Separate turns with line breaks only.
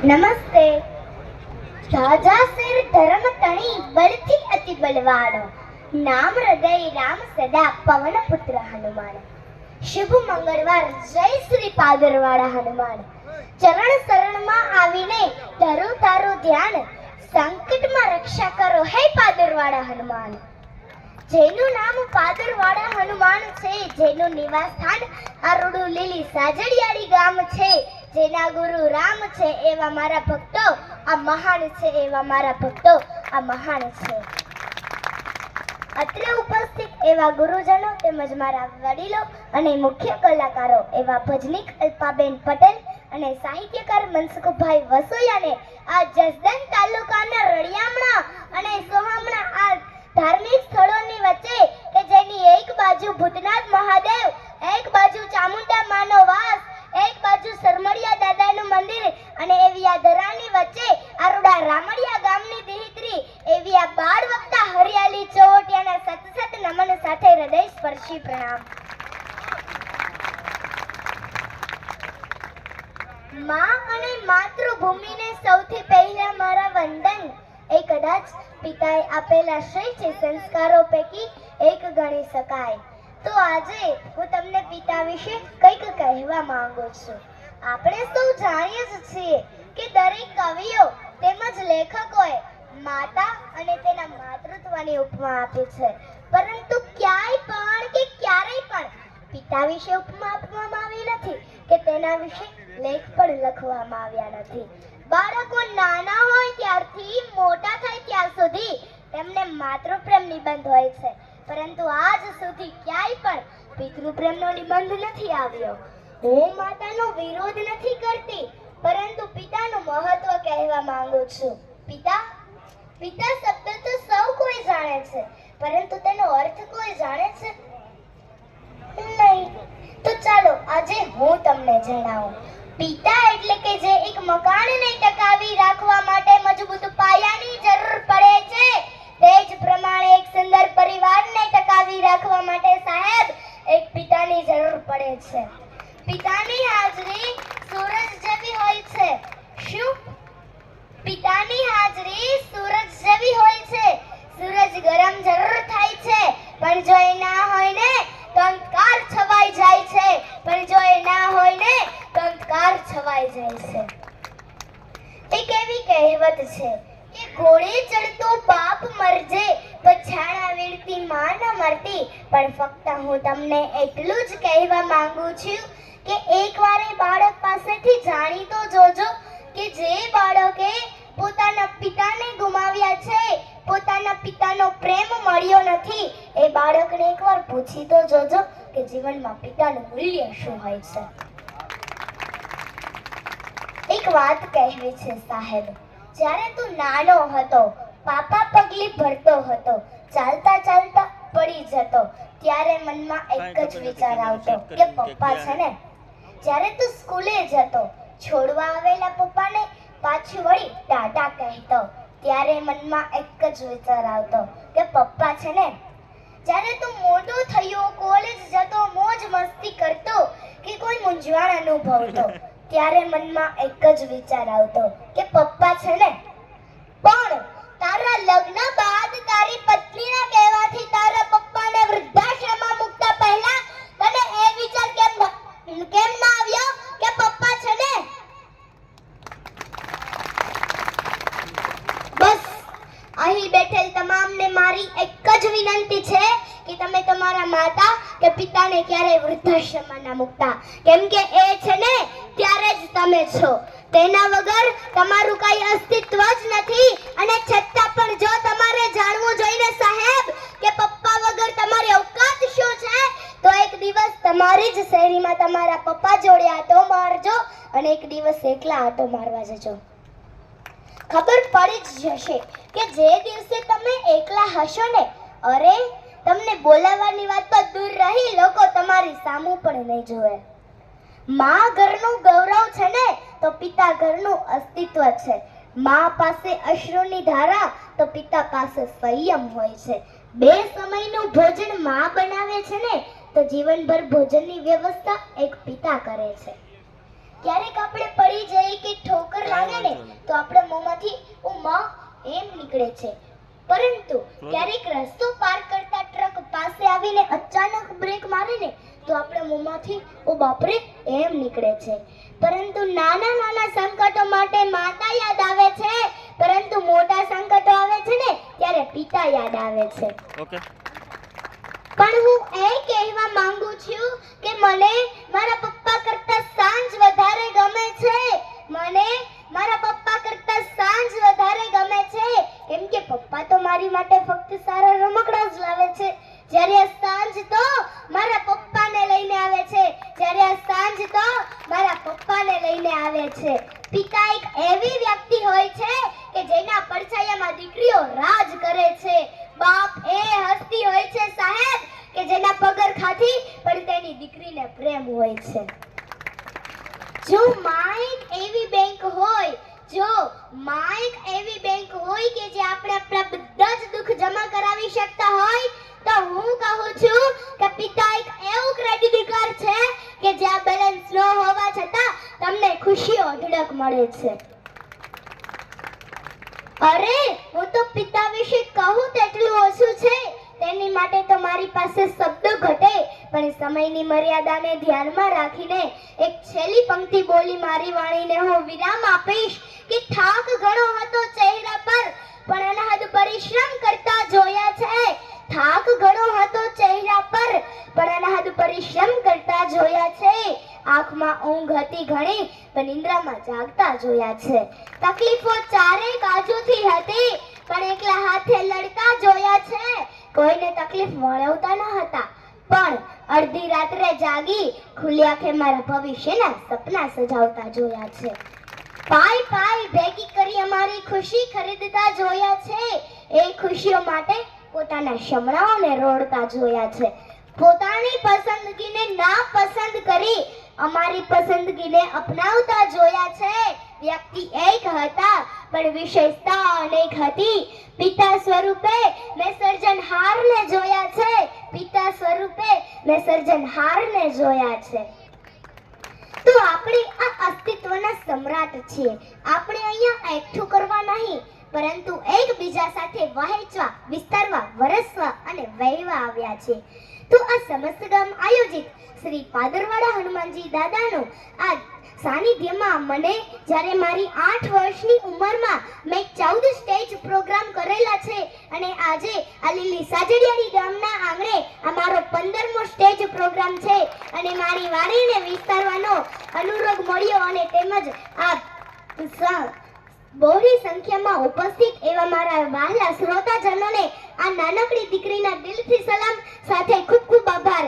નમસ્તે. રાજા શેર ધર્મ તણી બળથી અતિ બલવાન, નામ હૃદય રામ સદા પવન પુત્ર હનુમાન. શુભ મંગળવાર, જય શ્રી પાદરવાળા હનુમાન. ચરણ શરણમાં આવીને ધરું તારું ધ્યાન, સંકટમાં રક્ષા કરો હે પાદરવાળા હનુમાન. જેનું નામ પાદરવાળા હનુમાન છે, જેનું નિવાસ સ્થાન આરોડું લીલી સાજડિયાળી ગામ છે, જેના ગુરુ રામ છે એવા મારા ભક્તો આ મહાન છે, એવા મારા ભક્તો આ મહાન છે. અત્રે ઉપસ્થિત એવા ગુરુજનો તેમજ મારા વડીલો અને મુખ્ય કલાકારો એવા ભજનીક અલ્પાબેન પટેલ અને સાહિત્યકાર મનસુખભાઈ વસોયાને આ જસદણ તાલુકાના રળિયામણા અને સોહામણા આ ધાર્મિક સ્થળોની વચ્ચે કે જેની એક બાજુ ભૂતનાથ મહાદેવ, એક બાજુ ચામુંડા માનો વાસ, એક બાજુ સરમડિયા દાદાનું મંદિર અને એવી આ ધરાની વચ્ચે આરોડા રામડિયા ગામની દીકરી એવી આ બાળ વક્તા હરિયાળી ચોટિયાના સતસત નમન સાથે હૃદય સ્પર્શી પ્રણામ. માં અને માતૃભૂમિને સૌથી પહેલા મારા વંદન. એ કદાચ પિતાએ આપેલા શ્રેષ્ઠ સંસ્કારો પૈકી એક ગણી શકાય. તો આજે હું તમને પિતા વિશે કંઈક કહેવા માંગુ છું. આપણે સૌ જાણીએ જ છીએ કે દરેક કવિઓ તેમજ લેખકોએ માતા અને તેના માતૃત્વની ઉપમા આપી છે, પરંતુ ક્યારેય પણ પિતા વિશે ઉપમા આપવામાં આવી નથી કે તેના વિશે લેખ પણ લખવામાં આવ્યા નથી. બાળકો નાના હોય ત્યારથી મોટા થાય ત્યાર સુધી તેમને માતૃપ્રેમ નિબંધ હોય છે, પરંતુ આજ સુધી ક્યાંય પણ પિતૃપ્રેમનો નિબંધ નથી આવ્યો. હું માતાનો વિરોધ નથી કરતી, પરંતુ પિતાનું મહત્વ કહેવા માંગુ છું. પિતા શબ્દ તો સૌ કોઈ જાણે છે, પરંતુ તેનો અર્થ કોઈ જાણે છે નહીં. તો ચાલો આજે હું તમને જણાવું. પિતા એટલે કે જે એક મકાનને ટકાવી રાખવા માટે મજબૂત પાયાની જરૂર પડે છે, તે જ પ્રમાણે એક સુંદર પરિવારને ટકાવી રાખવા માટે સાહેબ એક પિતાની જરૂર પડે છે. પિતાની હાજરી સૂરજ જેવી હોય છે. શું? પિતાની હાજરી સૂરજ જેવી હોય છે. સૂરજ ગરમ જરૂર થાય છે, પણ જો એ ના હોય ને તો અંધકાર છવાઈ જાય છે, એક એવી કહેવત છે કે ઘોડે ચડતો બાપ મરજે, પછાણા વીણતી માં ન મરતી. પણ ફક્ત હું તમને એટલું જ કહેવા માંગુ છું કે એકવાર એ બાળક પાસેથી જાણી તો જોજો કે જે બાળકે પોતાના પિતાને ગુમાવ્યા છે, પોતાના પિતાનો પ્રેમ મળ્યો નથી, એ બાળકને એકવાર પૂછી તો જોજો કે જીવનમાં પિતાનું મૂલ્ય શું હોય છે. એક વાત કહેવી છે સાહેબ, જ્યારે તું નાનો હતો, પાપા પગલી ભરતો હતો, ચાલતા ચાલતા પડી જતો, ત્યારે મનમાં એક જ વિચાર આવતો કે પપ્પા છે ને. જ્યારે તું સ્કૂલે જતો, છોડવા આવેલા પપ્પાને પાછું વળી ટાટા કહેતો, ત્યારે મનમાં એક જ વિચાર આવતો કે પપ્પા છે ને. જ્યારે તું મોટો થયો, કોલેજ જતો, મોજ મસ્તી કરતો કે કોઈ મૂંઝવણ અનુભવતો, ત્યારે મનમાં એક જ વિચાર આવતો કે પપ્પા છે ને. પણ તારા લગ્ન બાદ તારી પત્નીના કહેવાથી તારા પપ્પાને વૃદ્ધાશ્રમમાં મૂકતા પહેલા તને એ વિચાર કેમ ના આવ્યો કે પપ્પા છે ને? બસ અહીં બેઠેલ તમામને મારી એક જ વિનંતી છે કે તમે તમારા માતા કે પિતાને ક્યારેય વૃદ્ધાશ્રમમાં ના મૂકતા, કેમ કે એ છે ને ત્યારે જ તમે છો. તેના વગર તમારું કઈ અસ્તિત્વ જ નથી. અને છતાં પણ જો તમારે જાણવું જોઈને સાહેબ કે પપ્પા વગર તમારી औकात શું છે, તો એક દિવસ તમારી જ શેરીમાં તમારા પપ્પા જોડે આટો મારજો અને એક દિવસ એકલા આટો મારવા જજો. ખબર પડી જ જશે કે જે દિવસે તમે એકલા હશો ને, અરે તમને બોલાવવાની વાત તો દૂર રહી, લોકો તમારી સામું પણ નહીં જોવે. માં ઘરનું ગૌરવ છે ને, તો પિતા ઘરનું અસ્તિત્વ છે. માં પાસે અશ્રુની ધારા તો પિતા પાસે સંયમ હોય છે. બે સમયનું ભોજન માં બનાવે છે ને, તો જીવનભર ભોજનની વ્યવસ્થા એક પિતા કરે છે. ક્યારેક આપણે પડી જઈએ કે ઠોકર લાગે ને નીકળે છે, પરંતુ ક્યારેક રસ્તો પાર કરતા ટ્રક પાસે આવીને અચાનક બ્રેક મારે ને તો આપણા મોંમાંથી ઓ બાપરે એમ નીકળે છે. પરંતુ નાના નાના સંકટો માટે માતા યાદ આવે છે, પરંતુ મોટા સંકટો આવે છે ને ત્યારે પિતા યાદ આવે છે.
ઓકે.
પણ હું એ કહેવા માંગુ છું કે મને મારા પપ્પા કરતા સાંજ વધારે ગમે છે. મને મારા પપ્પા કરતા સાંજ વધારે ગમે છે, કેમ કે પપ્પા તો મારી માટે ફક્ત સારા રમકડા જ લાવે છે, જ્યારે આ સાંજ તો મારા પપ્પાને લઈને આવે છે, જ્યારે આ સાંજ તો મારા પપ્પાને લઈને આવે છે. પિતા એક એવી વ્યક્તિ હોય છે કે જેના પડછાયામાં દીકરીઓ રાજ કરે છે. બાપ એ હસ્તી હોય છે સાહેબ કે જેના પગરખાથી પણ તેની દીકરીને પ્રેમ હોય છે. જો માઇક એવી બેંક હોય, જો માઇક એવી બેંક હોય કે જે આપણે આપણા બધા જ દુઃખ જમા કરાવી શકતા હોય, તો હું કહું છું કે પિતા એક એવું ક્રેડિટ કાર્ડ છે કે જ્યાં બેલેન્સ ન હોવા છતાં તમને ખુશીઓ અઢળક મળે છે. અરે હું તો પિતા વિશે કહું તેટલું ઓછું છે, તેની માટે તો મારી પાસે શબ્દો ઘટે, પણ સમયની મર્યાદાને ધ્યાનમાં રાખીને એક છેલ્લી પંક્તિ બોલી મારી વાણીને હું વિરામ આપીશ કે થાક ઘણો હતો ચહેરા પર, પણ અનહદ પરિશ્રમ કરતા જોયા છે. થાક ઘણો હતો ચહેરા પર, પણ અનહદ પરિશ્રમ કરતા જોયા છે. આંખમાં ઊંઘ હતી ઘણી, પણ નિંદ્રામાં જાગતા જોયા છે. તકલીફો ચારે બાજુથી હતી, પણ એકલા હાથે લડતા જોયા છે. કોઈને તકલીફ વળવતા ન હતા, પણ અડધી રાત્રે જાગી ખુલ્લી આંખે મારા ભવિષ્યના સપના સજાવતા જોયા છે. પાય પાય ભેગી કરી અમારી ખુશી ખરીદતા જોયા છે. એ ખુશીઓ માટે પોતાના શમણાઓને રોડતા જોયા છે. પોતાની પસંદગીને ના પસંદ કરી અમારી પસંદગીને અપનાવતા જોયા છે. વ્યક્તિ એક હતા, પણ વિશેષતા અનેક હતી. પિતા સ્વરૂપે મેં સર્જનહારને જોયા છે. પિતા સ્વરૂપે મેં સર્જનહારને જોયા છે. તો આપણે આ અસ્તિત્વના સમ્રાટ છીએ. આપણે અહીંયા એકઠું કરવા નહીં, પરંતુ એકબીજા સાથે વહેંચવા, વિસ્તારવા, વરસવા અને વહેવા આવ્યા છે. તો આ સમસ્ત ગામ આયોજિત શ્રી પાદરવાડા હનુમાનજી દાદાનું આ સાનિધ્યમાં મને જ્યારે મારી 8 વર્ષની ઉંમરમાં મેં 14 સ્ટેજ પ્રોગ્રામ કરેલા છે, અને આજે આ લીલી સાજડિયાળી ગામના આંગણે આ મારો 15મો સ્ટેજ પ્રોગ્રામ છે, અને મારી વાણીને વિસ્તારવાનો અનુરોધ મળ્યો, અને તેમજ આ બહોળી સંખ્યામાં ઉપસ્થિત એવા મારા વહાલા શ્રોતાજનોને આ નાનકડી દીકરીના દિલથી સલામ સાથે ખૂબ ખૂબ આભાર.